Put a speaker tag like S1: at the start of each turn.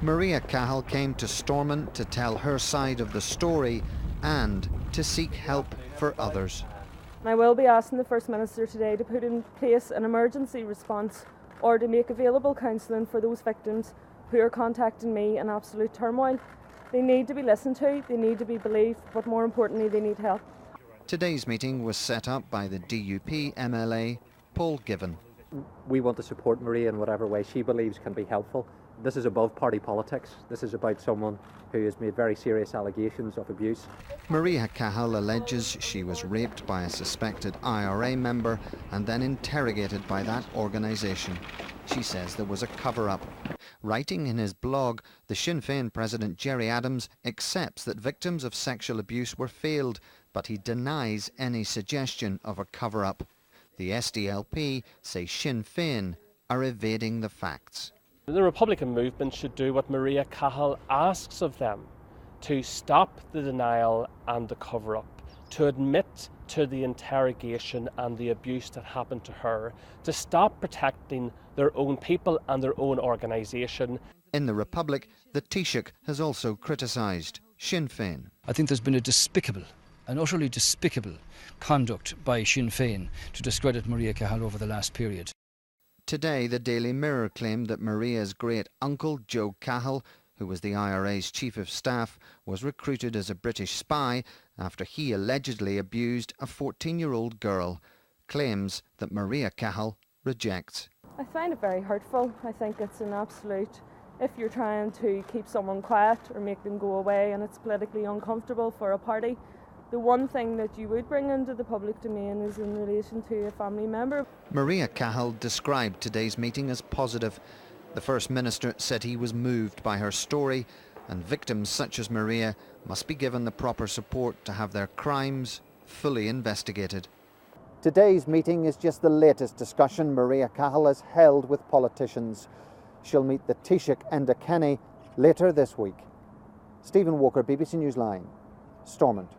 S1: Maíria Cahill came to Stormont to tell her side of the story and to seek help for others.
S2: I will be asking the First Minister today to put in place an emergency response or to make available counselling for those victims who are contacting me in absolute turmoil. They need to be listened to, they need to be believed, but more importantly, they need help.
S1: Today's meeting was set up by the DUP MLA, Paul Given.
S3: We want to support Maíria in whatever way she believes can be helpful. This is above party politics. This is about someone who has made very serious allegations of abuse.
S1: Maíria Cahill alleges she was raped by a suspected IRA member and then interrogated by that organisation. She says there was a cover-up. Writing in his blog, the Sinn Féin President Gerry Adams accepts that victims of sexual abuse were failed, but he denies any suggestion of a cover-up. The SDLP say Sinn Féin are evading the facts.
S4: The Republican movement should do what Maíria Cahill asks of them, to stop the denial and the cover-up, to admit to the interrogation and the abuse that happened to her, to stop protecting their own people and their own organisation.
S1: In the Republic, the Taoiseach has also criticised Sinn Féin.
S5: I think there's been an utterly despicable conduct by Sinn Féin to discredit Maíria Cahill over the last period.
S1: Today, the Daily Mirror claimed that Maria's great-uncle, Joe Cahill, who was the IRA's chief of staff, was recruited as a British spy after he allegedly abused a 14-year-old girl. Claims that Maíria Cahill rejects.
S2: I find it very hurtful. I think it's an absolute, if you're trying to keep someone quiet or make them go away and it's politically uncomfortable for a party, the one thing that you would bring into the public domain is in relation to a family member.
S1: Maíria Cahill described today's meeting as positive. The First Minister said he was moved by her story, and victims such as Maíria must be given the proper support to have their crimes fully investigated.
S3: Today's meeting is just the latest discussion Maíria Cahill has held with politicians. She'll meet the Taoiseach Enda Kenny later this week. Stephen Walker, BBC Newsline, Stormont.